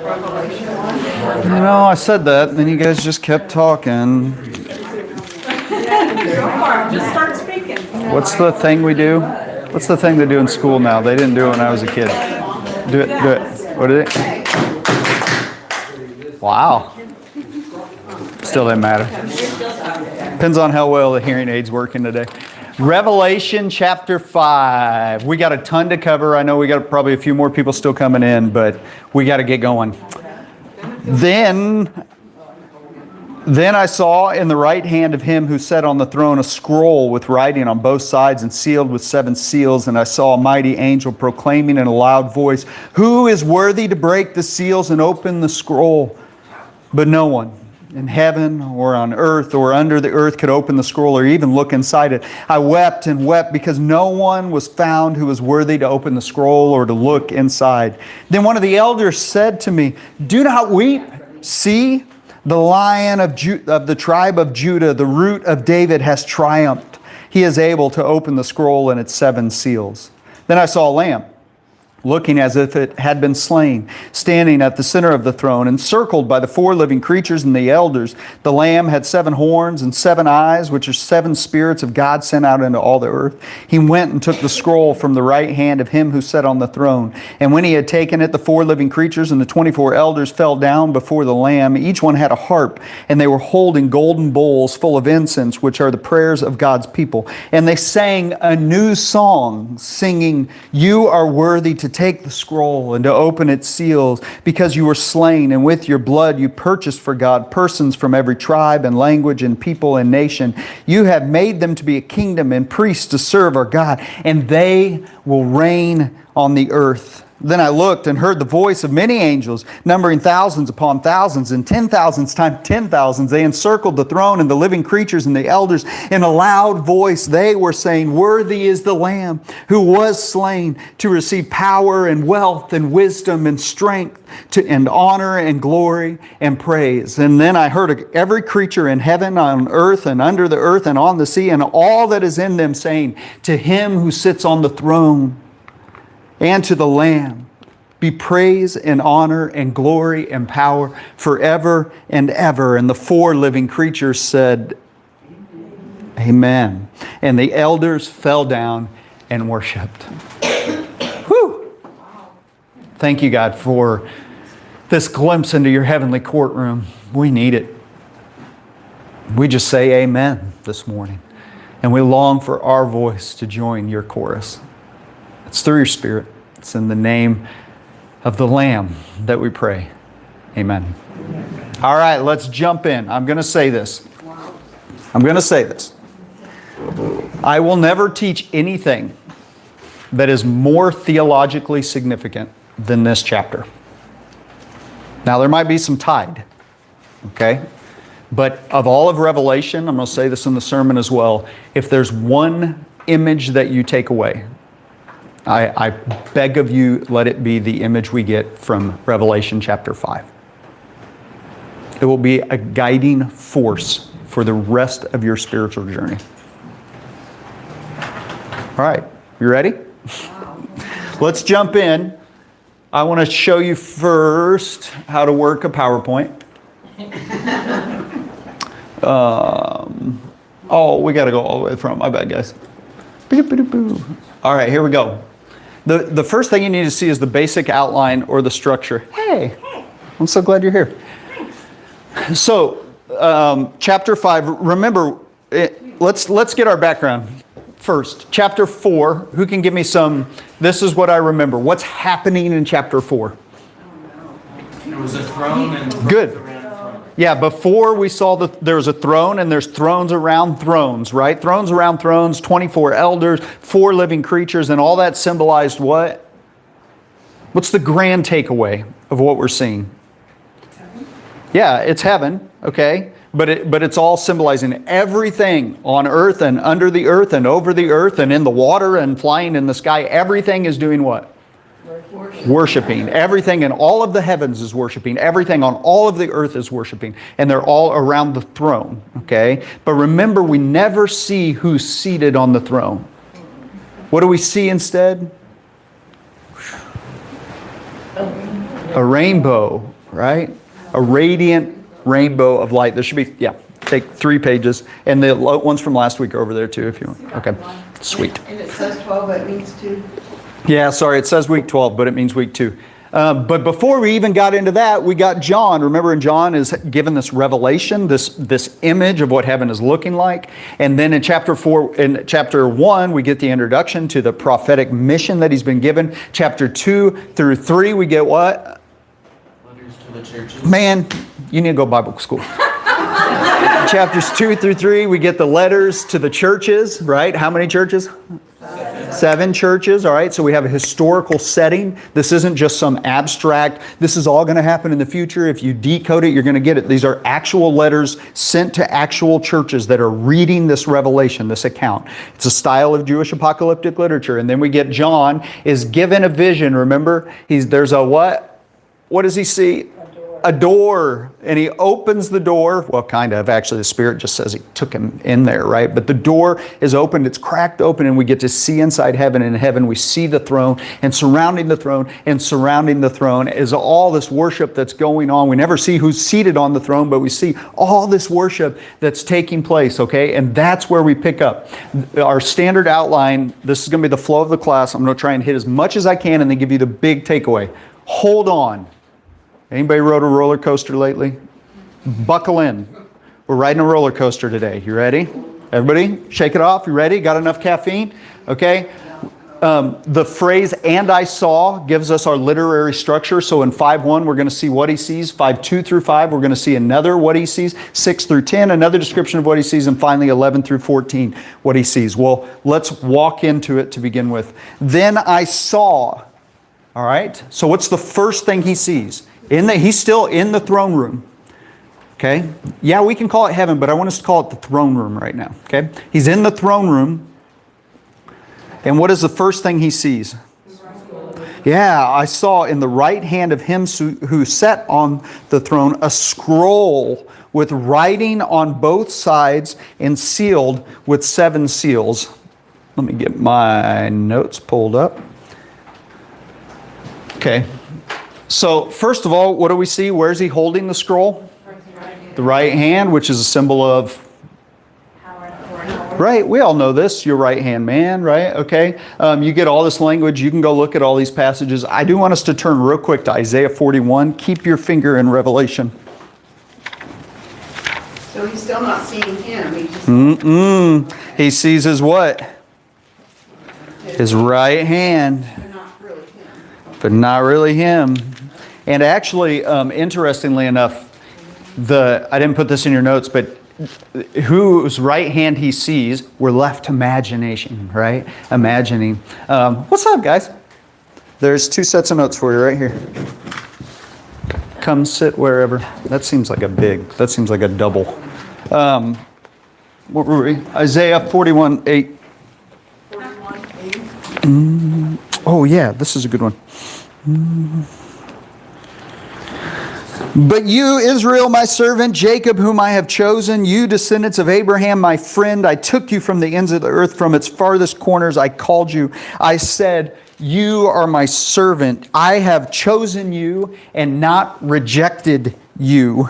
You know, I said that, and then you guys just kept talking. Just start speaking. What's the thing we do? What's the thing they do in school now? They didn't do it when I was a kid. Do it, do it. What is it? Wow. Still didn't matter. Depends on how well the hearing aid's working today. Revelation chapter 5. We got a ton to cover. I know we got probably a few more people still coming in, but we got to get going. Then I saw in the right hand of him who sat on the throne a scroll with writing on both sides and sealed with 7 seals. And I saw a mighty angel proclaiming in a loud voice, "Who is worthy to break the seals and open the scroll?" But no one in heaven or on earth or under the earth could open the scroll or even look inside it. I wept and wept because no one was found who was worthy to open the scroll or to look inside. Then one of the elders said to me, "Do not weep. See, the Lion of the tribe of Judah, the Root of David, has triumphed. He is able to open the scroll and its 7 seals." Then I saw a lamb, looking as if it had been slain, standing at the center of the throne, encircled by the 4 living creatures and the elders. The Lamb had 7 horns and 7 eyes, which are 7 spirits of God sent out into all the earth. He went and took the scroll from the right hand of him who sat on the throne. And when he had taken it, the 4 living creatures and the 24 elders fell down before the Lamb. Each one had a harp, and they were holding golden bowls full of incense, which are the prayers of God's people. And they sang a new song, singing, "You are worthy to take the scroll and to open its seals, because you were slain, and with your blood you purchased for God persons from every tribe and language and people and nation. You have made them to be a kingdom and priests to serve our God, and they will reign on the earth." Then I looked and heard the voice of many angels, numbering thousands upon thousands and 10,000s times 10,000s. They encircled the throne and the living creatures and the elders. In a loud voice they were saying, "Worthy is the Lamb who was slain to receive power and wealth and wisdom and strength and honor and glory and praise." And then I heard every creature in heaven, on earth, and under the earth, and on the sea, and all that is in them, saying, "To him who sits on the throne and to the Lamb be praise and honor and glory and power forever and ever." And the 4 living creatures said, "Amen." And the elders fell down and worshiped. Whew. Thank you, God, for this glimpse into your heavenly courtroom. We need it. We just say amen this morning. And we long for our voice to join your chorus. It's through your Spirit. It's in the name of the Lamb that we pray. Amen. All right, let's jump in. I'm going to say this. I will never teach anything that is more theologically significant than this chapter. Now, there might be some tide, okay? But of all of Revelation, I'm going to say this in the sermon as well, if there's one image that you take away, I beg of you, let it be the image we get from Revelation chapter 5. It will be a guiding force for the rest of your spiritual journey. All right, you ready? Let's jump in. I want to show you first how to work a PowerPoint. We got to go all the way from. My bad, guys. All right, here we go. The first thing you need to see is the basic outline or the structure. Hey, I'm so glad you're here. So, chapter 5, remember, let's get our background first. Chapter 4, who can give me this is what I remember. What's happening in chapter 4? There was a throne and thrones Good. around the throne. Yeah, before we saw there was a throne, and there's thrones around thrones, right? Thrones around thrones, 24 elders, 4 living creatures, and all that symbolized what? What's the grand takeaway of what we're seeing? Yeah, it's heaven, okay? But it's all symbolizing everything on earth and under the earth and over the earth and in the water and flying in the sky. Everything is doing what? Worshiping. Everything in all of the heavens is worshiping. Everything on all of the earth is worshiping. And they're all around the throne, okay? But remember, we never see who's seated on the throne. What do we see instead? A rainbow. right? A radiant rainbow of light. There should be, yeah, take 3 pages. And the ones from last week are over there too if you want. Okay, sweet. And it says 12, but it means 2. Yeah, sorry, it says week 12, but it means week 2. But before we even got into that, we got John. Remember, and John is given this revelation, this image of what heaven is looking like. And then in chapter 1, we get the introduction to the prophetic mission that he's been given. Chapter 2 through 3, we get what? Letters to the churches. Man, you need to go Bible school. Chapters 2 through 3, we get the letters to the churches, right? How many churches? 7 churches, all right? So we have a historical setting. This isn't just some abstract, this is all going to happen in the future. If you decode it, you're going to get it. These are actual letters sent to actual churches that are reading this revelation, this account. It's a style of Jewish apocalyptic literature. And then we get John is given a vision, remember? There's a what? What does he see? A door, and he opens the door. Well, kind of. Actually, the Spirit just says he took him in there, right? But the door is opened, it's cracked open, and we get to see inside heaven. And in heaven, we see the throne, and surrounding the throne, and surrounding the throne is all this worship that's going on. We never see who's seated on the throne, but we see all this worship that's taking place, okay? And that's where we pick up. Our standard outline, this is going to be the flow of the class. I'm going to try and hit as much as I can and then give you the big takeaway. Hold on. Anybody rode a roller coaster lately? Buckle in. We're riding a roller coaster today. You ready? Everybody, shake it off. You ready? Got enough caffeine? Okay. The phrase, "and I saw," gives us our literary structure. So in 5:1, we're going to see what he sees. 5:2 through 5, we're going to see another what he sees. 6 through 10, another description of what he sees. And finally, 11 through 14, what he sees. Well, let's walk into it to begin with. Then I saw. All right. So what's the first thing he sees? He's still in the throne room. Okay? Yeah, we can call it heaven, but I want us to call it the throne room right now. Okay? He's in the throne room. And what is the first thing he sees? Yeah, I saw in the right hand of him who sat on the throne a scroll with writing on both sides and sealed with 7 seals. Let me get my notes pulled up. Okay. So, first of all, what do we see? Where's he holding the scroll? The right hand, which is a symbol of Power. Right, we all know this, your right hand man, right? Okay, you get all this language, you can go look at all these passages. I do want us to turn real quick to Isaiah 41. Keep your finger in Revelation. So he's still not seeing him. He's just He sees his what? His right hand, But not really him. but not really him. And actually, interestingly enough, I didn't put this in your notes, but whose right hand he sees, we're left to imagination, right? Imagining. What's up, guys? There's 2 sets of notes for you right here. Come sit wherever. That seems like a double. What were we? Isaiah 41:8. 41:8. Oh yeah, this is a good one. But you, Israel, my servant, Jacob, whom I have chosen, you, descendants of Abraham, my friend, I took you from the ends of the earth, from its farthest corners, I called you. I said, you are my servant. I have chosen you and not rejected you.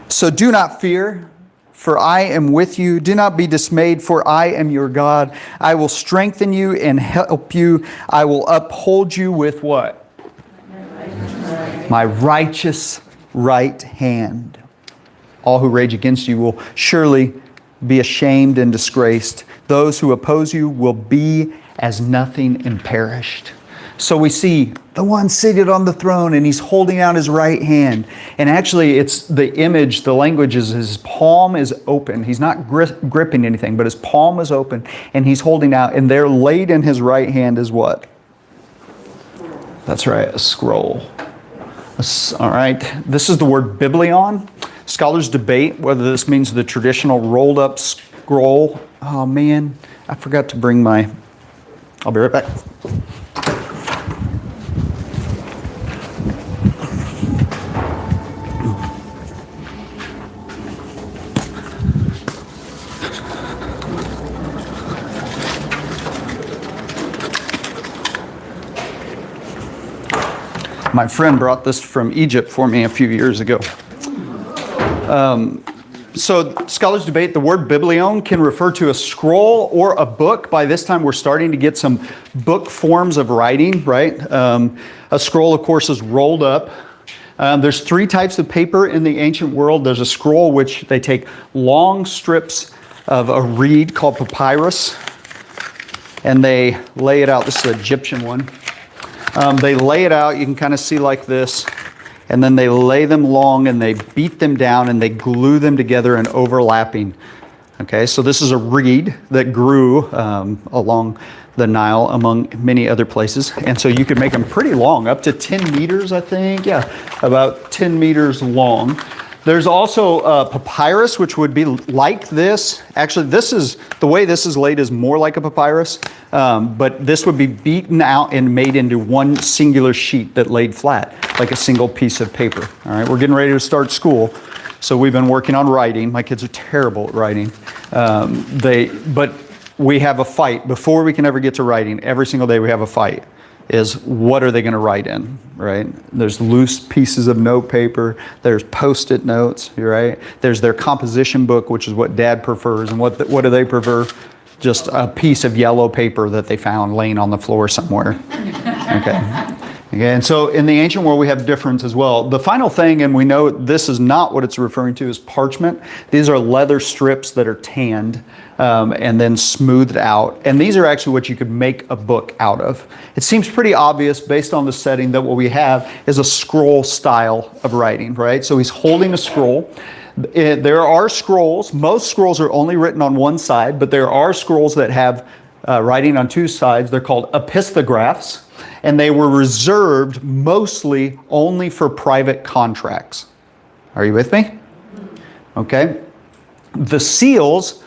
So do not fear, for I am with you. Do not be dismayed, for I am your God. I will strengthen you and help you. I will uphold you with what? My righteous right hand. All who rage against you will surely be ashamed and disgraced. Those who oppose you will be as nothing and perished. So we see the one seated on the throne, and he's holding out his right hand. And actually, it's the image, the language is his palm is open. He's not gripping anything, but his palm is open, and he's holding out. And there laid in his right hand is what? That's right, a scroll. All right, this is the word biblion. Scholars debate whether this means the traditional rolled up scroll. Oh man, I forgot to bring my, I'll be right back. My friend brought this from Egypt for me a few years ago. So scholars debate the word biblion can refer to a scroll or a book. By this time, we're starting to get some book forms of writing, right? A scroll, of course, is rolled up. There's three types of paper in the ancient world. There's a scroll, which they take long strips of a reed called papyrus, and they lay it out. This is an Egyptian one. They lay it out. You can kind of see like this. And then they lay them long and they beat them down and they glue them together in overlapping. Okay, so this is a reed that grew along the Nile among many other places. And so you could make them pretty long, up to 10 meters, I think. Yeah, about 10 meters long. There's also papyrus, which would be like this. Actually, the way this is laid is more like a papyrus, but this would be beaten out and made into one singular sheet that laid flat, like a single piece of paper. All right, we're getting ready to start school, so we've been working on writing. My kids are terrible at writing. But we have a fight. Before we can ever get to writing, every single day we have a fight. Is what are they going to write in, right? There's loose pieces of note paper. There's Post-it notes, right? There's their composition book, which is what Dad prefers. And what do they prefer? Just a piece of yellow paper that they found laying on the floor somewhere. Okay. Okay, and so in the ancient world, we have difference as well. The final thing, and we know this is not what it's referring to, is parchment. These are leather strips that are tanned and then smoothed out. And these are actually what you could make a book out of. It seems pretty obvious based on the setting that what we have is a scroll style of writing, right? So he's holding a scroll. There are scrolls. Most scrolls are only written on one side, but there are scrolls that have writing on two sides. They're called epistographs. And they were reserved mostly only for private contracts. Are you with me? Okay. The seals,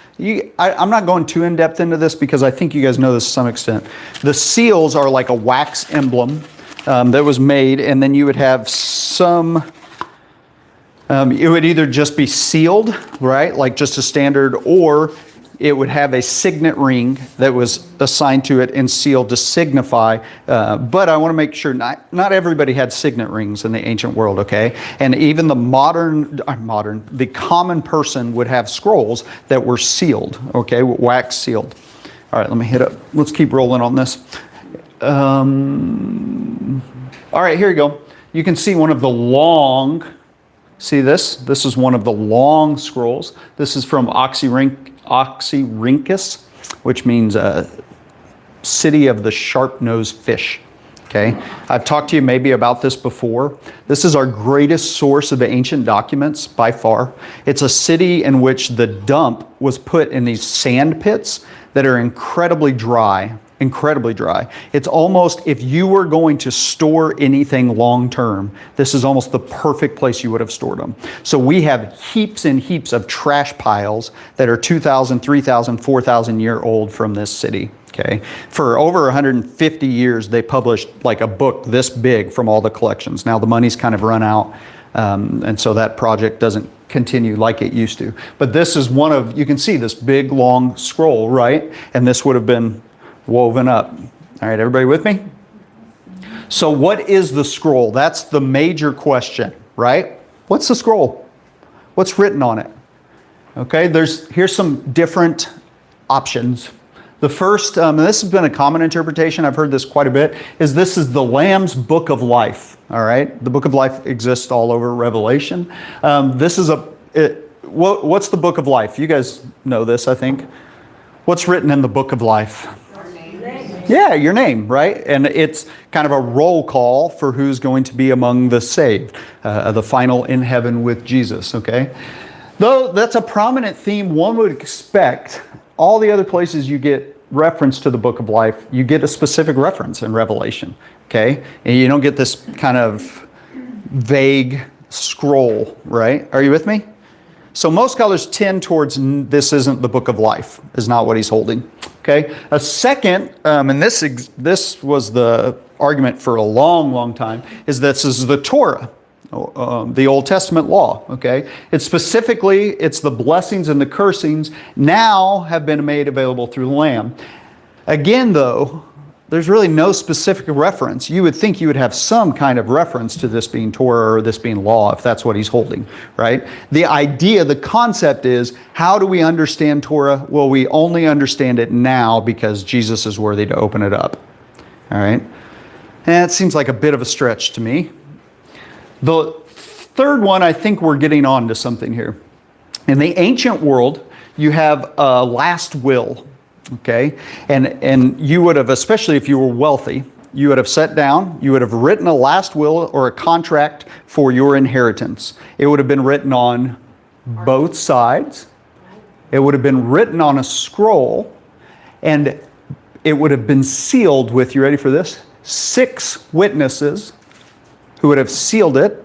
I'm not going too in-depth into this because I think you guys know this to some extent. The seals are like a wax emblem that was made, and then you would have some, it would either just be sealed, right, like just a standard, or it would have a signet ring that was assigned to it and sealed to signify. But I want to make sure not everybody had signet rings in the ancient world, okay? And even the the common person would have scrolls that were sealed, okay, wax sealed. All right, let me hit up. Let's keep rolling on this. All right, here you go. You can see one of the long, see this? This is one of the long scrolls. This is from Oxyrhynchus, which means city of the sharp-nosed fish. Okay, I've talked to you maybe about this before. This is our greatest source of the ancient documents by far. It's a city in which the dump was put in these sand pits that are incredibly dry. Incredibly dry. It's almost, if you were going to store anything long term, this is almost the perfect place you would have stored them. So we have heaps and heaps of trash piles that are 2,000, 3,000, 4,000 year old from this city. Okay. For over 150 years, they published like a book this big from all the collections. Now the money's kind of run out, and so that project doesn't continue like it used to. But this is one of, you can see this big long scroll, right? And this would have been woven up. All right, everybody with me? So what is the scroll? That's the major question, right? What's the scroll? What's written on it? Okay, here's some different options. The first, and this has been a common interpretation, I've heard this quite a bit, is this is the Lamb's Book of Life. All right, the Book of Life exists all over Revelation. This is what's the Book of Life? You guys know this, I think. What's written in the Book of Life? Yeah, your name, right? And it's kind of a roll call for who's going to be among the saved, the final in heaven with Jesus, okay? Though that's a prominent theme, one would expect all the other places you get reference to the Book of Life, you get a specific reference in Revelation, okay? And you don't get this kind of vague scroll, right? Are you with me? So most scholars tend towards this isn't the Book of Life, is not what he's holding. Okay. A second, and this was the argument for a long, long time, is this is the Torah, the Old Testament law. Okay. It's the blessings and the cursings now have been made available through the Lamb. Again, though, there's really no specific reference. You would think you would have some kind of reference to this being Torah or this being law, if that's what he's holding, right? The idea, the concept is, how do we understand Torah? Well, we only understand it now because Jesus is worthy to open it up, all right? And it seems like a bit of a stretch to me. The third one, I think we're getting on to something here. In the ancient world, you have a last will. Okay, and you would have, especially if you were wealthy, you would have sat down, you would have written a last will or a contract for your inheritance. It would have been written on both sides. It would have been written on a scroll, and it would have been sealed with, you ready for this? 6 witnesses who would have sealed it,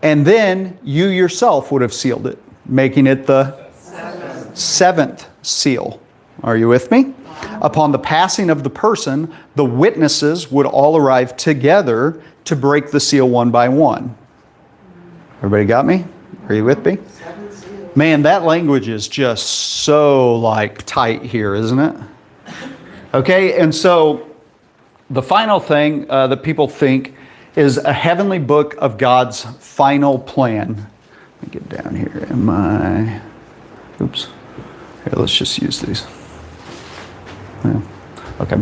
and then you yourself would have sealed it, making it the 7th seal. Are you with me? Upon the passing of the person, the witnesses would all arrive together to break the seal one by one. Everybody got me? Are you with me? Man, that language is just so like tight here, isn't it? Okay, and so the final thing that people think is a heavenly book of God's final plan. Let me get down here. Oops. Here, let's just use these. Yeah. Okay.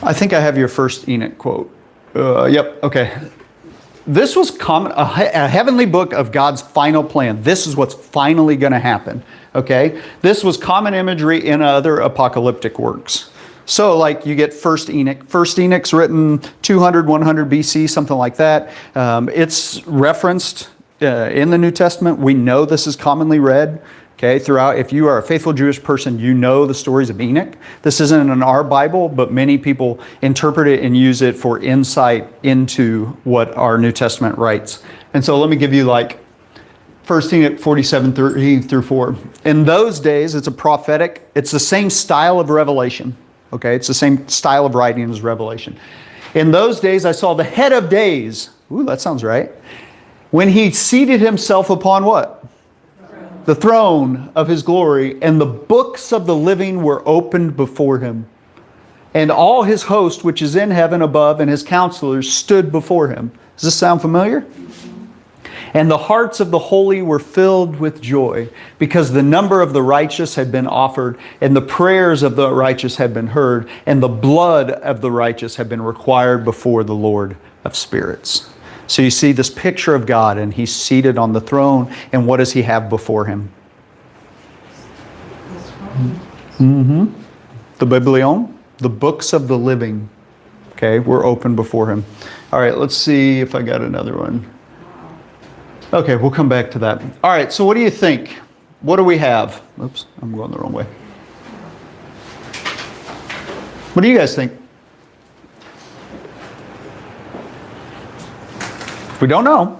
I think I have your first Enoch quote. Yep. Okay. This was common, a heavenly book of God's final plan. This is what's finally going to happen. Okay. This was common imagery in other apocalyptic works. So like you get First Enoch. First Enoch's written 200, 100 BC, something like that. It's referenced in the New Testament. We know this is commonly read. Okay, throughout, if you are a faithful Jewish person, you know the stories of Enoch. This isn't in our Bible, but many people interpret it and use it for insight into what our New Testament writes. And so let me give you like 1 Enoch 47:3-4. In those days, it's a prophetic, it's the same style of revelation. Okay, it's the same style of writing as Revelation. In those days, I saw the head of days. Ooh, that sounds right. When he seated himself upon what? The throne of his glory, and the books of the living were opened before him. And all his host, which is in heaven above, and his counselors stood before him. Does this sound familiar? And the hearts of the holy were filled with joy, because the number of the righteous had been offered, and the prayers of the righteous had been heard, and the blood of the righteous had been required before the Lord of spirits. So you see this picture of God, and he's seated on the throne, and what does he have before him? The Biblion, the books of the living. Okay, were open before him. All right, let's see if I got another one. Okay, we'll come back to that. All right, so what do you think? What do we have? Oops, I'm going the wrong way. What do you guys think? We don't know.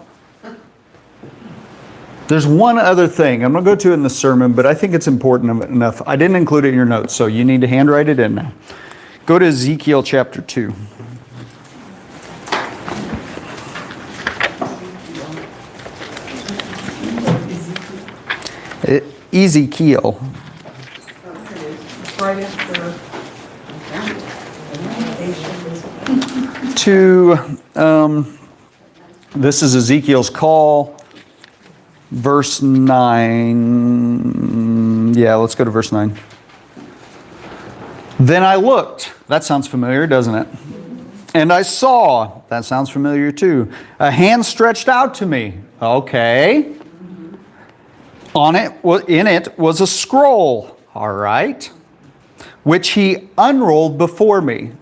There's one other thing. I'm going to go to it in the sermon, but I think it's important enough. I didn't include it in your notes, so you need to handwrite it in now. Go to Ezekiel chapter 2. Ezekiel. This is Ezekiel's call, verse 9. Yeah, let's go to verse 9. Then I looked. That sounds familiar, doesn't it? And I saw. That sounds familiar too. A hand stretched out to me. Okay. In it was a scroll. All right. Which he unrolled before me.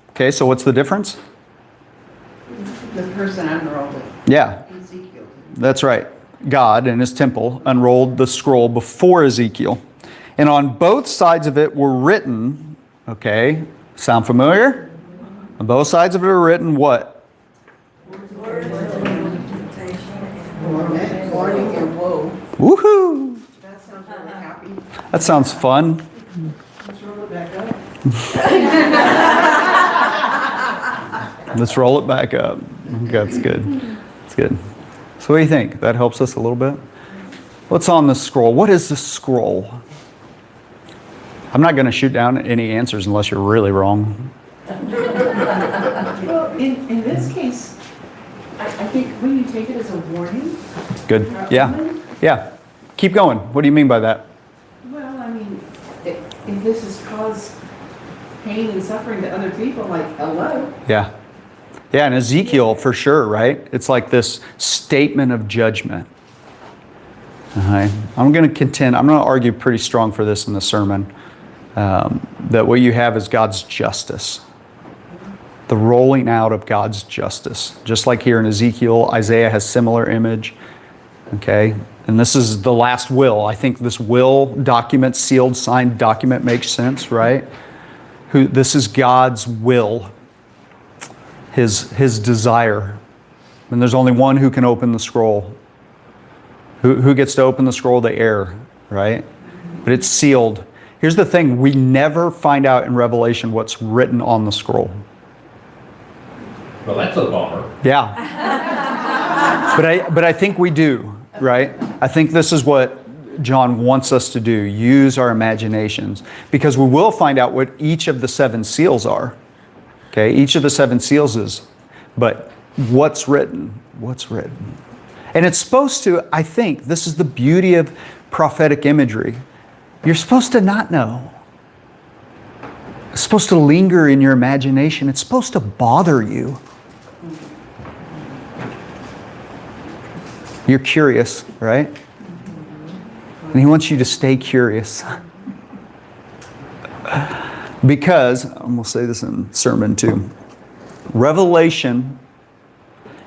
Okay, so what's the difference? The person unrolled it. Yeah, Ezekiel. that's right. God in his temple unrolled the scroll before Ezekiel. And on both sides of it were written, okay, sound familiar? On both sides of it are written what? Warning and woe. Woohoo! That sounds really happy. That sounds fun. Let's roll it back up. Let's roll it back up. That's good. That's good. So what do you think? That helps us a little bit? What's on the scroll? What is the scroll? I'm not going to shoot down any answers unless you're really wrong. Well, in this case, I think when you take it as a warning. Good. Yeah. Yeah. Keep going. What do you mean by that? Well, I mean, if this has caused pain and suffering to other people, like, hello. Yeah. Yeah, and Ezekiel for sure, right? It's like this statement of judgment. All right. I'm going to argue pretty strong for this in the sermon, that what you have is God's justice. The rolling out of God's justice. Just like here in Ezekiel, Isaiah has similar image. Okay? And this is the last will. I think this will document, sealed, signed document makes sense, right? This is God's will. His desire. And there's only one who can open the scroll. Who gets to open the scroll? The heir, right? But it's sealed. Here's the thing. We never find out in Revelation what's written on the scroll. Well, that's a bummer. Yeah. But I think we do, right? I think this is what John wants us to do. Use our imaginations. Because we will find out what each of the 7 seals are. Okay? Each of the 7 seals is. But what's written? What's written? And it's supposed to, I think, this is the beauty of prophetic imagery. You're supposed to not know. It's supposed to linger in your imagination. It's supposed to bother you. You're curious, right? And he wants you to stay curious. Because, and we'll say this in sermon too, Revelation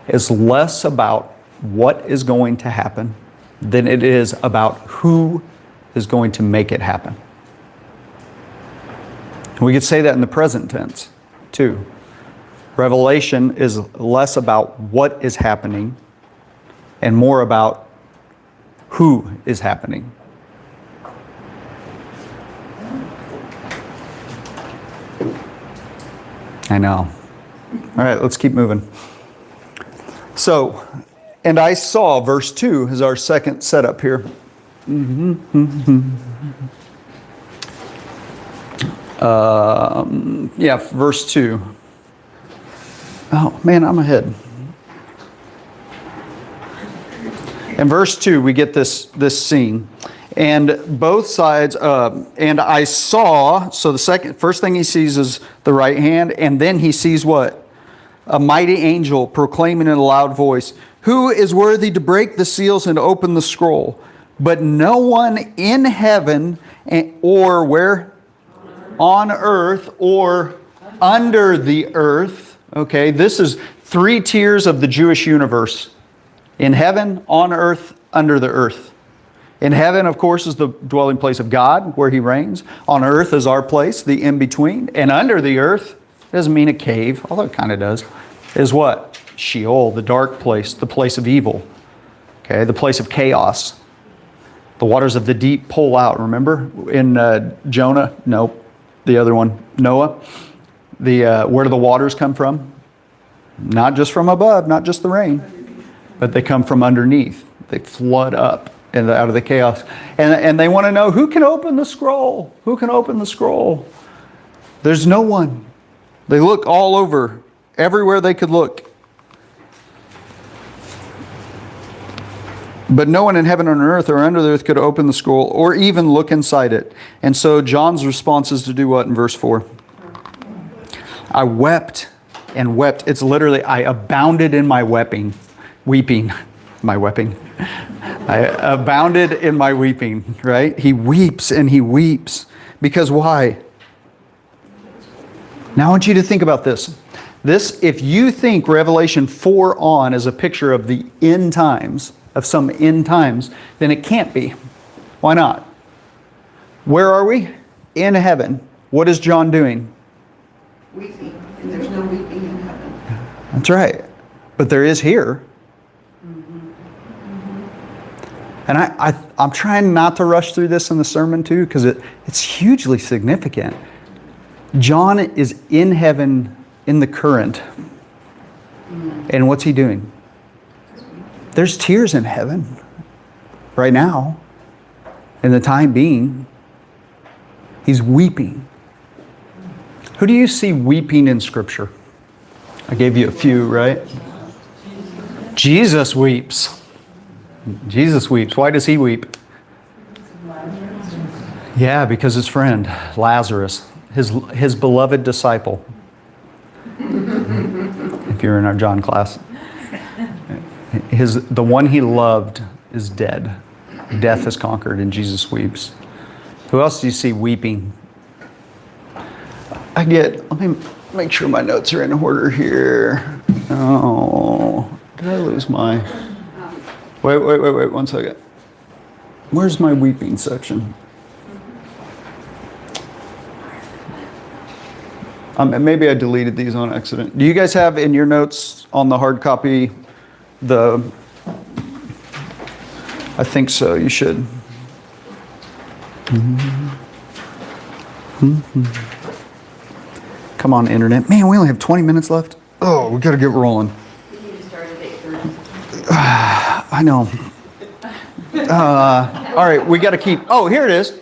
is less about what is going to happen than it is about who is going to make it happen. And we could say that in the present tense too. Revelation is less about what is happening and more about who is happening. I know. All right, let's keep moving. So, and I saw, verse 2 is our second setup here. Verse 2. Oh, man, I'm ahead. In verse 2, we get this scene. And both sides, and I saw, so first thing he sees is the right hand, and then he sees what? A mighty angel proclaiming in a loud voice, "Who is worthy to break the seals and open the scroll?" But no one in heaven or where? On earth or under the earth. Okay, this is 3 tiers of the Jewish universe. In heaven, on earth, under the earth. In heaven, of course, is the dwelling place of God, where he reigns. On earth is our place, the in-between. And under the earth, doesn't mean a cave, although it kind of does, is what? Sheol, the dark place, the place of evil. Okay, the place of chaos. The waters of the deep pull out, remember? In Jonah? Nope. The other one, Noah. Where do the waters come from? Not just from above, not just the rain, but they come from underneath. They flood up out of the chaos. And they want to know, who can open the scroll? Who can open the scroll? There's no one. They look all over, everywhere they could look. But no one in heaven or on earth or under the earth could open the scroll or even look inside it. And so John's response is to do what in verse 4? I wept and wept. It's literally, I abounded in my weeping. My weeping. I abounded in my weeping, right? He weeps and he weeps. Because why? Now I want you to think about this. If you think Revelation 4 on is a picture of the end times, of some end times, then it can't be. Why not? Where are we? In heaven. What is John doing? Weeping, and there's no weeping in heaven. That's right. But there is here. And I'm trying not to rush through this in the sermon too, because it's hugely significant. John is in heaven in the current. And what's he doing? There's tears in heaven right now, in the time being. He's weeping. Who do you see weeping in Scripture? I gave you a few, right? Jesus weeps. Jesus weeps. Why does he weep? Yeah, because his friend, Lazarus, his beloved disciple. If you're in our John class. The one he loved is dead. Death is conquered and Jesus weeps. Who else do you see weeping? Let me make sure my notes are in order here. Oh, did I lose my... Wait, 1 second. Where's my weeping section? Maybe I deleted these on accident. Do you guys have in your notes on the hard copy I think so, you should. Come on, internet. Man, we only have 20 minutes left. Oh, we gotta get rolling. We need to start at 8:30. I know. All right, we gotta keep, here it is.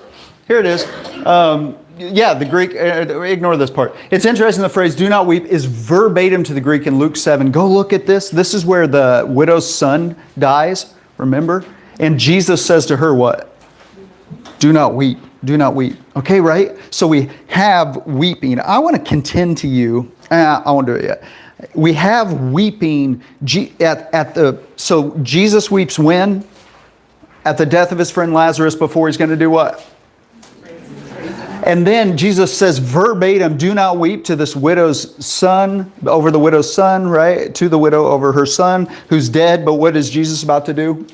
Yeah, the Greek, ignore this part. It's interesting, the phrase, do not weep, is verbatim to the Greek in Luke 7. Go look at this. This is where the widow's son dies, remember? And Jesus says to her what? Do not weep. Do not weep. Okay, right? So we have weeping. I want to contend to you. I won't do it yet. We have weeping so Jesus weeps when? At the death of his friend Lazarus before he's going to do what? And then Jesus says verbatim, do not weep to this widow's son, over the widow's son, right? To the widow over her son who's dead. But what is Jesus about to do?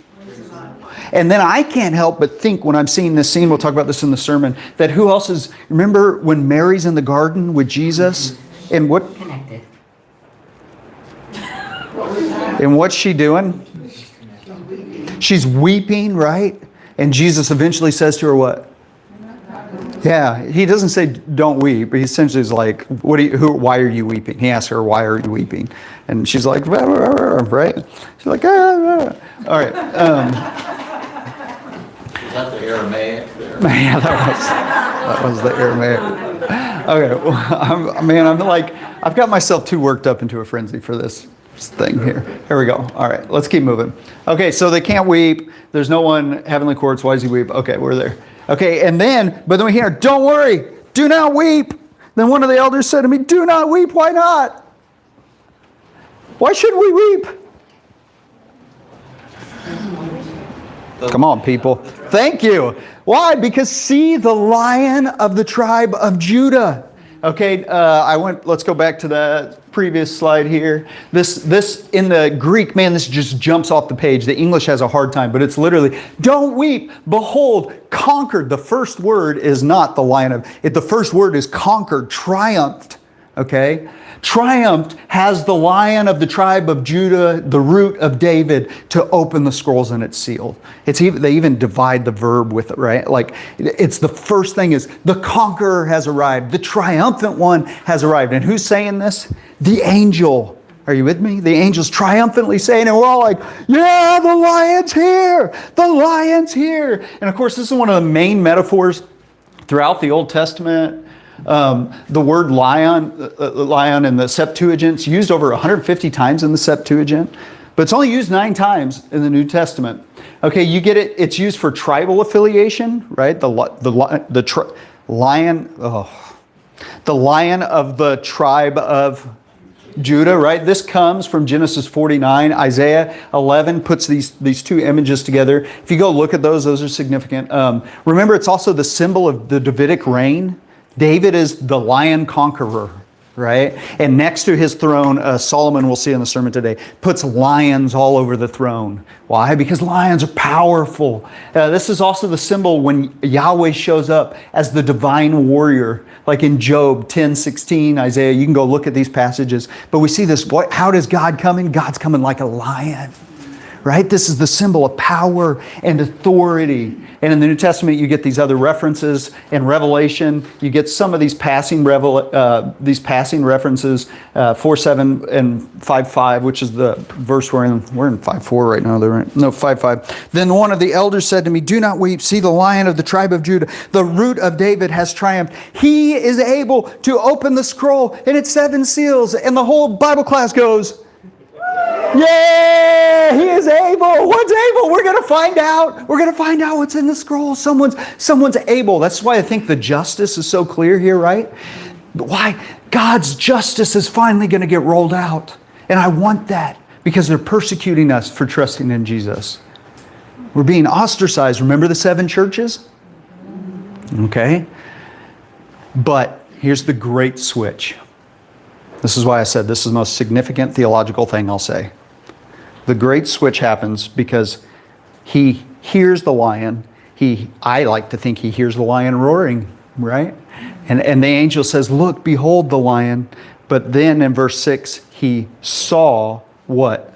And then I can't help but think when I'm seeing this scene, we'll talk about this in the sermon, that who else is, remember when Mary's in the garden with Jesus? And what? Connected. And what's she doing? She's weeping, right? And Jesus eventually says to her what? Yeah, he doesn't say don't weep. He essentially is like, why are you weeping? He asks her, why are you weeping? And she's like, right? She's like, All right. Is that the Aramaic there? Yeah, that was the Aramaic. Okay, well, I've got myself too worked up into a frenzy for this thing here. Here we go. All right, let's keep moving. Okay, so they can't weep. There's no one, heavenly courts, why does he weep? Okay, we're there. Okay, but then we hear, don't worry, do not weep. Then one of the elders said to me, do not weep, why not? Why should we weep? Come on, people. Thank you. Why? Because see the Lion of the tribe of Judah. Okay, let's go back to the previous slide here. This in the Greek, man, this just jumps off the page. The English has a hard time, but it's literally, don't weep, behold, conquered. The first word is not the lion of, the first word is conquered, triumphed, okay? Triumphed has the Lion of the tribe of Judah, the root of David, to open the scrolls and it's sealed. They even divide the verb with it, right? Like, it's the first thing is the conqueror has arrived. The triumphant one has arrived. And who's saying this? The angel. Are you with me? The angel's triumphantly saying, and we're all like, yeah, the lion's here. The lion's here. And of course, this is one of the main metaphors throughout the Old Testament. The word lion in the Septuagint's used over 150 times in the Septuagint, but it's only used 9 times in the New Testament. Okay, you get it. It's used for tribal affiliation, right? The lion of the tribe of Judah, right? This comes from Genesis 49. Isaiah 11 puts these two images together. If you go look at those are significant. Remember, it's also the symbol of the Davidic reign. David is the lion conqueror, right? And next to his throne, Solomon, we'll see in the sermon today, puts lions all over the throne. Why? Because lions are powerful. This is also the symbol when Yahweh shows up as the divine warrior, like in Job 10:16, Isaiah. You can go look at these passages. But we see this, how does God come in? God's coming like a lion. right? This is the symbol of power and authority. And in the New Testament, you get these other references. In Revelation, you get some of these passing references, 4:7 and 5:5, which is the verse we're in. We're in 5:4 right now. No, 5:5. Then one of the elders said to me, "Do not weep. See, the Lion of the tribe of Judah, the Root of David, has triumphed. He is able to open the scroll and its 7 seals." And the whole Bible class goes, "Yeah, he is able." What's able? We're going to find out. We're going to find out what's in the scroll. Someone's able. That's why I think the justice is so clear here, right? Why? God's justice is finally going to get rolled out. And I want that because they're persecuting us for trusting in Jesus. We're being ostracized. Remember the 7 churches? Okay. But here's the great switch. This is why I said this is the most significant theological thing I'll say. The great switch happens because he hears the lion. I like to think he hears the lion roaring, right? And the angel says, "Look, behold the lion." But then in verse 6, he saw what?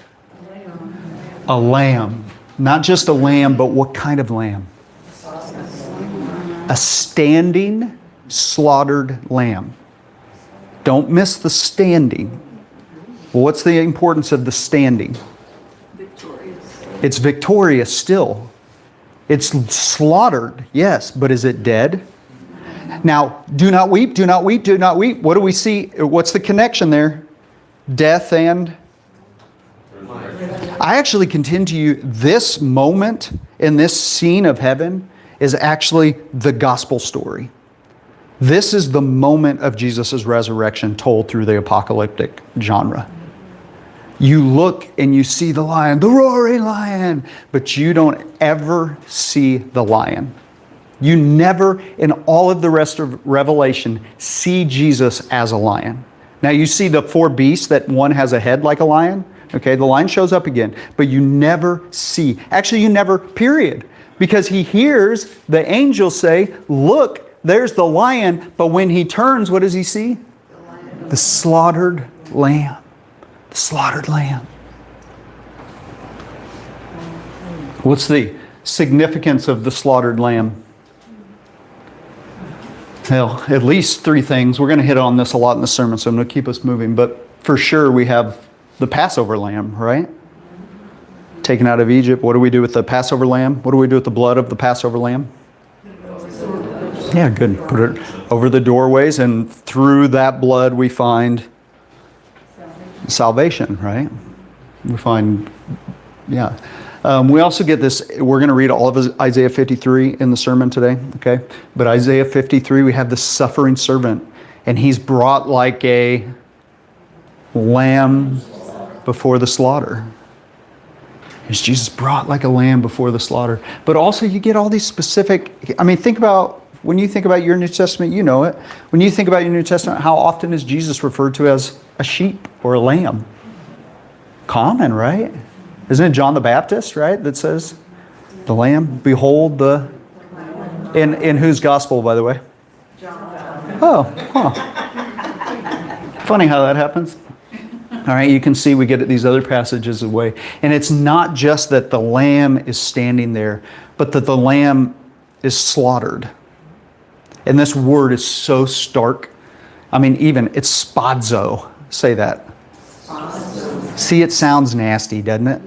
A lamb. Not just a lamb, but what kind of lamb? A standing, slaughtered lamb. Don't miss the standing. Well, what's the importance of the standing? Victorious. It's victorious still. It's slaughtered, yes, but is it dead? Now, do not weep, do not weep, do not weep. What do we see? What's the connection there? Death and... I actually contend to you, this moment in this scene of heaven is actually the gospel story. This is the moment of Jesus' resurrection told through the apocalyptic genre. You look and you see the lion, the roaring lion, but you don't ever see the lion. You never, in all of the rest of Revelation, see Jesus as a lion. Now you see the 4 beasts that one has a head like a lion. Okay, the lion shows up again, but you never see. Actually, you never, period. Because he hears the angel say, "Look, there's the lion," but when he turns, what does he see? The slaughtered lamb. The slaughtered lamb. What's the significance of the slaughtered lamb? Well, at least 3 things. We're going to hit on this a lot in the sermon, so I'm going to keep us moving. But for sure, we have the Passover lamb, right? Taken out of Egypt. What do we do with the Passover lamb? What do we do with the blood of the Passover lamb? Yeah, good. Put it over the doorways, and through that blood we find salvation, right? We find, yeah. We also get this, we're going to read all of Isaiah 53 in the sermon today, okay? But Isaiah 53, we have the suffering servant, and he's brought like a lamb before the slaughter. Is Jesus brought like a lamb before the slaughter? But also you get all these specific, think about, when you think about your New Testament, you know it. When you think about your New Testament, how often is Jesus referred to as a sheep or a lamb? Common, right? Isn't it John the Baptist, right, that says, the lamb, behold the... In whose gospel, by the way? Oh, huh. Funny how that happens. All right, you can see we get these other passages away. And it's not just that the lamb is standing there, but that the lamb is slaughtered. And this word is so stark. Even it's spadzo. Say that. Spadzo. See, it sounds nasty, doesn't it?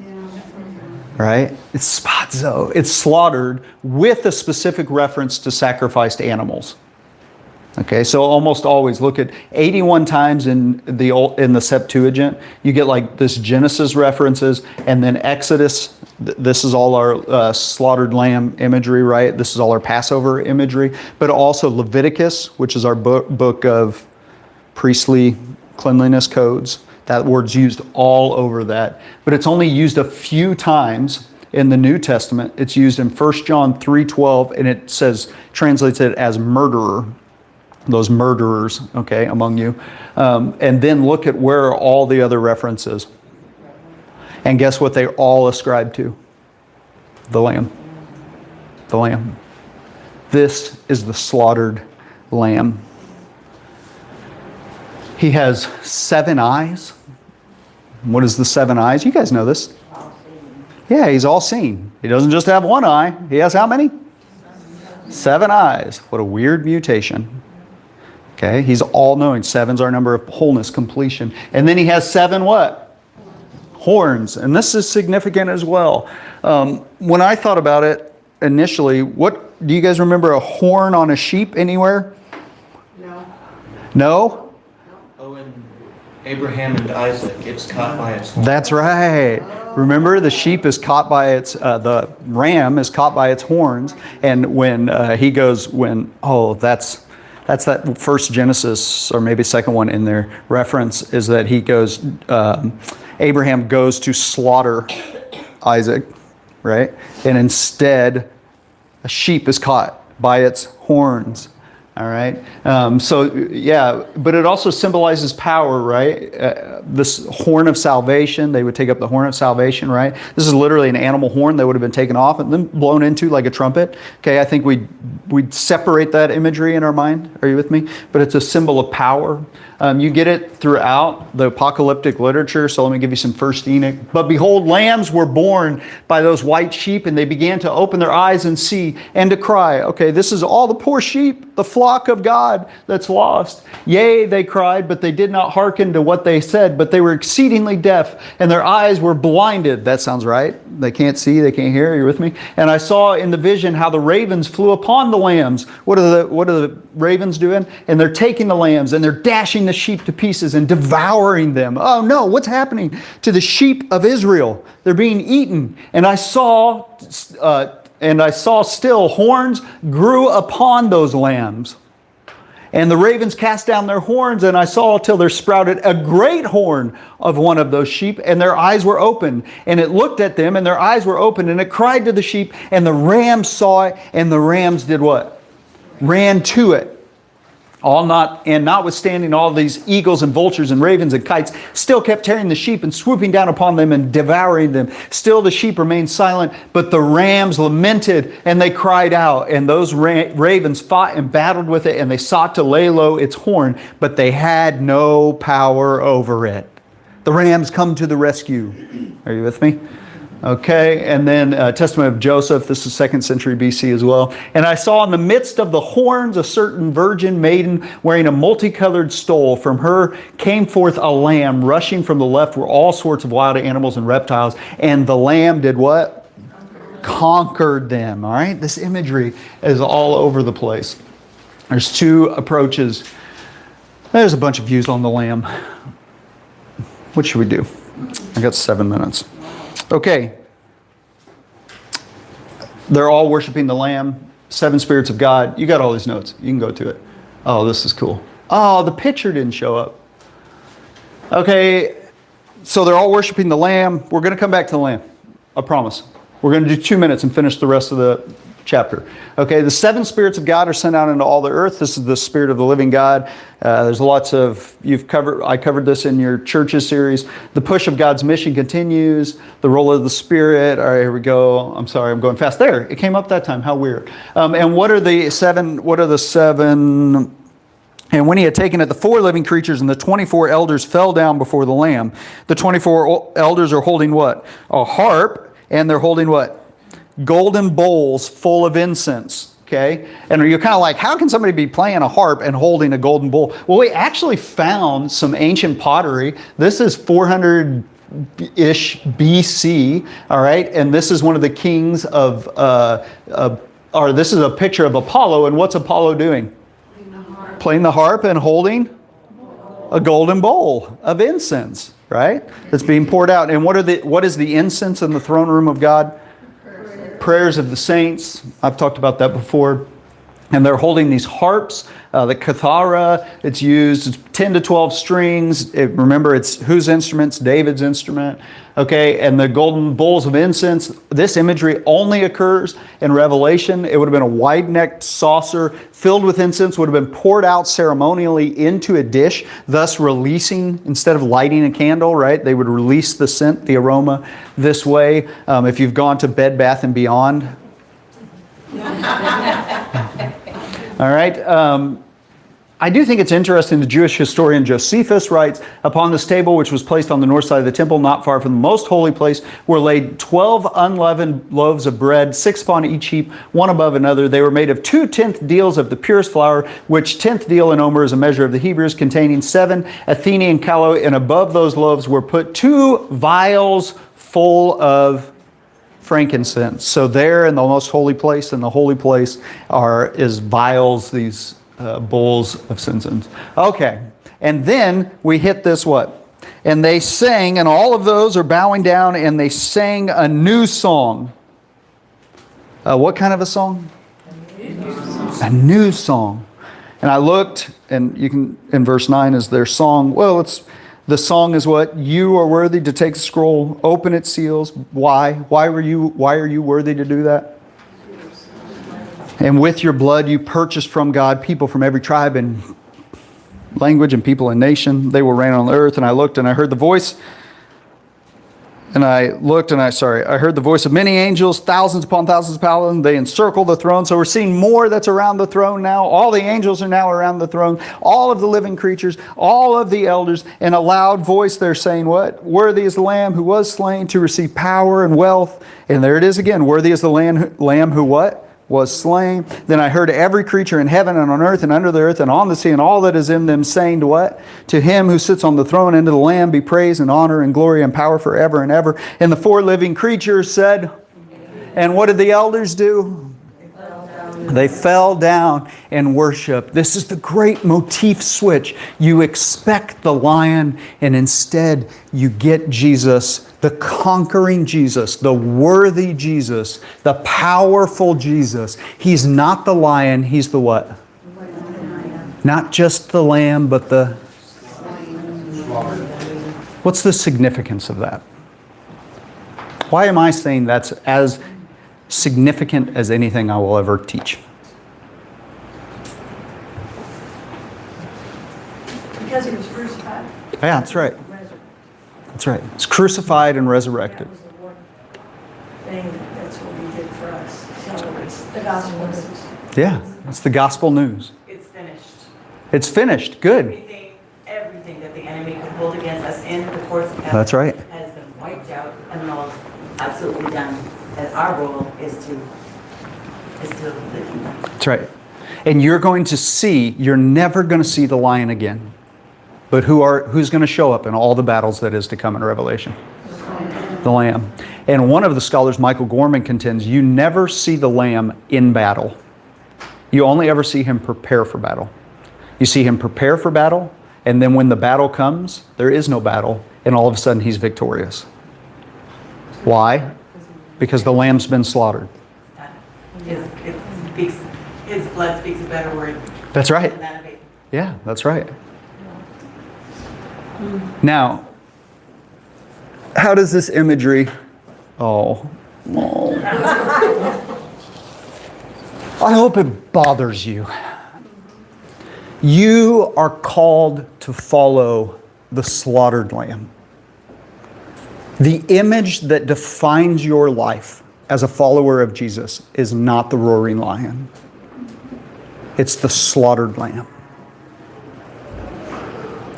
Right? It's spadzo. It's slaughtered with a specific reference to sacrificed animals. Okay, so almost always look at 81 times in the Septuagint, you get like this Genesis references, and then Exodus. This is all our slaughtered lamb imagery, right? This is all our Passover imagery, but also Leviticus, which is our book of priestly cleanliness codes. That word's used all over that, but it's only used a few times in the New Testament. It's used in 1 John 3:12, and it translates it as murderer. Those murderers, okay, among you. And then look at where are all the other references. And guess what they all ascribe to? The lamb. The lamb. This is the slaughtered lamb. He has 7 eyes. What is the 7 eyes? You guys know this. Yeah, he's all seeing. He doesn't just have one eye. He has how many? 7 eyes. What a weird mutation. Okay, he's all-knowing. 7's our number of wholeness, completion. And then he has 7 what? Horns. And this is significant as well. When I thought about it initially, what do you guys remember a horn on a sheep anywhere? No. No? Oh, and Abraham and Isaac, it's caught by its horn. That's right. Remember, the sheep is caught by its, the ram is caught by its horns. And when that's that first Genesis, or maybe second one in there, reference is that he goes, Abraham goes to slaughter Isaac, right? And instead, a sheep is caught by its horns. All right. But it also symbolizes power, right? This horn of salvation, they would take up the horn of salvation, right? This is literally an animal horn that would have been taken off and then blown into like a trumpet. Okay, I think we'd separate that imagery in our mind. Are you with me? But it's a symbol of power. You get it throughout the apocalyptic literature. So let me give you some First Enoch. But behold, lambs were born by those white sheep, and they began to open their eyes and see and to cry. Okay, this is all the poor sheep, the flock of God that's lost. Yea, they cried, but they did not hearken to what they said, but they were exceedingly deaf, and their eyes were blinded. That sounds right. They can't see, they can't hear. Are you with me? And I saw in the vision how the ravens flew upon the lambs. What are the ravens doing? And they're taking the lambs and they're dashing the sheep to pieces and devouring them. Oh no, what's happening to the sheep of Israel? They're being eaten. And I saw still horns grew upon those lambs. And the ravens cast down their horns, and I saw till there sprouted a great horn of one of those sheep, and their eyes were open. And it looked at them, and their eyes were open, and it cried to the sheep, and the rams saw it, and the rams did what? Ran to it. Notwithstanding all these eagles and vultures and ravens and kites still kept tearing the sheep and swooping down upon them and devouring them. Still the sheep remained silent, but the rams lamented and they cried out. And those ravens fought and battled with it, and they sought to lay low its horn, but they had no power over it. The rams come to the rescue. Are you with me? Okay, and then Testament of Joseph, this is 2nd century BC as well. And I saw in the midst of the horns a certain virgin maiden wearing a multicolored stole. From her came forth a lamb, rushing from the left were all sorts of wild animals and reptiles. And the lamb did what? Conquered them, all right? This imagery is all over the place. There's 2 approaches. There's a bunch of views on the lamb. What should we do? I got 7 minutes. Okay, they're all worshiping the Lamb, 7 spirits of God. You got all these notes. You can go to it. Oh, this is cool. Oh, the picture didn't show up. Okay, so they're all worshiping the Lamb. We're going to come back to the Lamb. I promise. We're going to do 2 minutes and finish the rest of the chapter. Okay, the 7 spirits of God are sent out into all the earth. This is the Spirit of the living God. There's lots of, I covered this in your churches series. The push of God's mission continues. The role of the Spirit. All right, here we go. I'm sorry, I'm going fast. There, it came up that time. How weird. And what are the 7? And when he had taken it, the 4 living creatures and the 24 elders fell down before the Lamb. The 24 elders are holding what? A harp, and they're holding what? Golden bowls full of incense, okay? And you're kind of like, how can somebody be playing a harp and holding a golden bowl? Well, we actually found some ancient pottery. This is 400-ish BC, all right? And this is one of the kings this is a picture of Apollo, and what's Apollo doing? Playing the harp and holding a golden bowl of incense, right? That's being poured out. And what is the incense in the throne room of God? Prayers of the saints. I've talked about that before. And they're holding these harps. The kathara, it's used, it's 10 to 12 strings. Remember, it's whose instruments? David's instrument. Okay, and the golden bowls of incense. This imagery only occurs in Revelation. It would have been a wide-necked saucer filled with incense, would have been poured out ceremonially into a dish, thus releasing, instead of lighting a candle, right? They would release the scent, the aroma this way. If you've gone to Bed Bath & Beyond. All right. I do think it's interesting. The Jewish historian Josephus writes, upon this table, which was placed on the north side of the temple, not far from the most holy place, were laid 12 unleavened loaves of bread, 6 upon each heap, one above another. They were made of 2/10 deals of the purest flour, which 10th deal in omer is a measure of the Hebrews, containing 7 Athenian kalo, and above those loaves were put 2 vials full of frankincense. So there in the most holy place, in the holy place is vials, these bowls of incense. Okay, and then we hit this what? And they sang, and all of those are bowing down, and they sang a new song. What kind of a song? A new song. And I looked, and you can, in verse 9 is their song. Well, the song is what? You are worthy to take the scroll, open its seals. Why? Why are you worthy to do that? And with your blood you purchased from God people from every tribe and language and people and nation. They will reign on the earth. And I looked and I heard the voice. I heard the voice of many angels, thousands upon thousands of thousands. They encircle the throne. So we're seeing more that's around the throne now. All the angels are now around the throne. All of the living creatures, all of the elders. In a loud voice they're saying what? Worthy is the Lamb who was slain to receive power and wealth. And there it is again. Worthy is the Lamb who what? Was slain. Then I heard every creature in heaven and on earth and under the earth and on the sea and all that is in them saying to what? To him who sits on the throne and to the Lamb be praise and honor and glory and power forever and ever. And the 4 living creatures said, and what did the elders do? They fell down and worshiped. This is the great motif switch. You expect the lion, and instead you get Jesus, the conquering Jesus, the worthy Jesus, the powerful Jesus. He's not the lion, he's the what? Not just the lamb, but the... What's the significance of that? Why am I saying that's as significant as anything I will ever teach? Because he was crucified. Yeah, that's right. That's right. It's crucified and resurrected. That was the one thing, that's what he did for us. So it's the gospel news. Yeah, it's the gospel news. It's finished. It's finished. Good. Everything that the enemy could hold against us in the courts of heaven. That's right. Has been wiped out and all absolutely done. And our role is to live in that. That's right. And you're going to see, you're never going to see the lion again. But who's going to show up in all the battles that is to come in Revelation? The Lamb. And one of the scholars, Michael Gorman, contends you never see the Lamb in battle. You only ever see him prepare for battle. You see him prepare for battle, and then when the battle comes, there is no battle, and all of a sudden he's victorious. Why? Because the Lamb's been slaughtered. His blood speaks a better word. That's right. Than that of Abel. Yeah, that's right. Now, how does this imagery... Oh. I hope it bothers you. You are called to follow the slaughtered lamb. The image that defines your life as a follower of Jesus is not the roaring lion. It's the slaughtered lamb.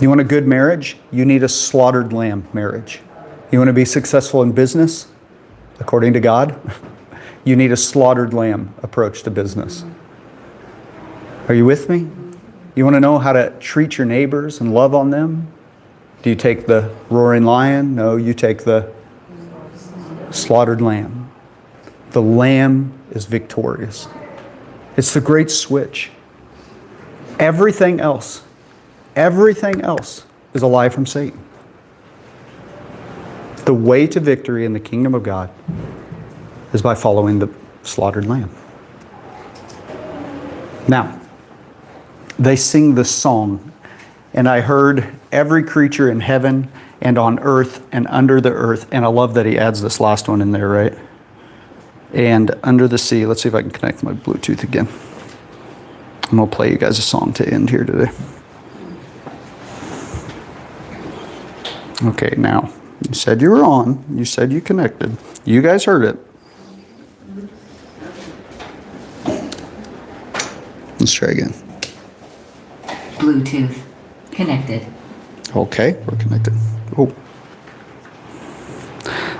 You want a good marriage? You need a slaughtered lamb marriage. You want to be successful in business, according to God? You need a slaughtered lamb approach to business. Are you with me? You want to know how to treat your neighbors and love on them? Do you take the roaring lion? No, you take the slaughtered lamb. The lamb is victorious. It's the great switch. Everything else is a lie from Satan. The way to victory in the kingdom of God is by following the slaughtered lamb. Now, they sing this song, and I heard every creature in heaven and on earth and under the earth, and I love that he adds this last one in there, right? And under the sea. Let's see if I can connect my Bluetooth again. I'm going to play you guys a song to end here today. Okay, now, you said you were on. You said you connected. You guys heard it. Let's try again. Bluetooth connected. Okay, we're connected. Oh.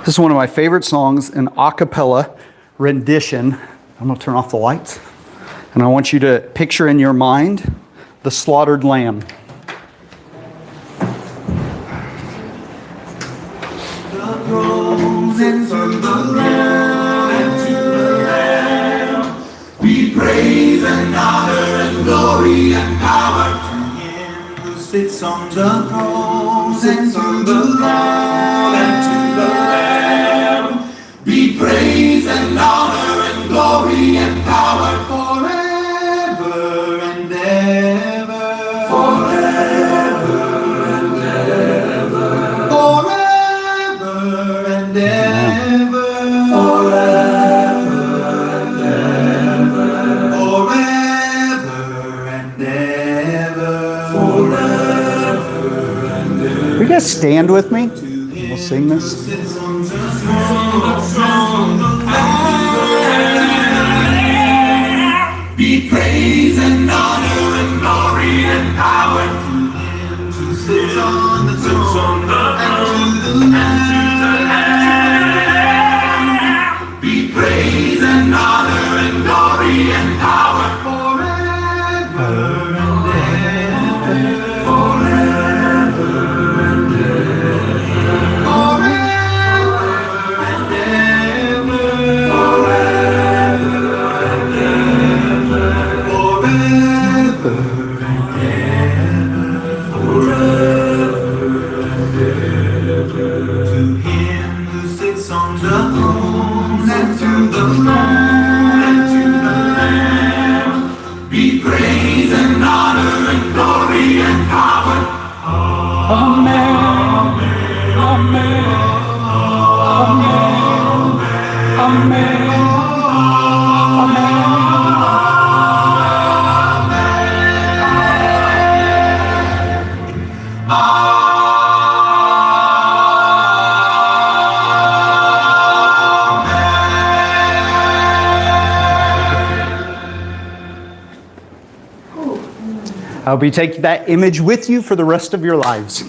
This is one of my favorite songs, an a cappella rendition. I'm going to turn off the lights. And I want you to picture in your mind the slaughtered lamb. Be praise and honor and glory and power to him who sits on the throne and to the Lamb and to the Lamb. Be praise and honor and glory and power forever and ever. Forever and ever. Forever and ever. Forever and ever. Forever and ever. Forever and ever. Will you guys stand with me? We'll sing this. Be praise and honor and glory and power to him who sits on the throne and to the Lamb. Be praise and honor and glory and power forever and ever. Forever and ever. Forever and ever. Forever and ever. Forever and ever. Forever and ever. To him who sits on the throne and to the Lamb and to the Lamb. Be praise and honor and glory and power. Amen. Amen. Amen. I hope you take that image with you for the rest of your lives.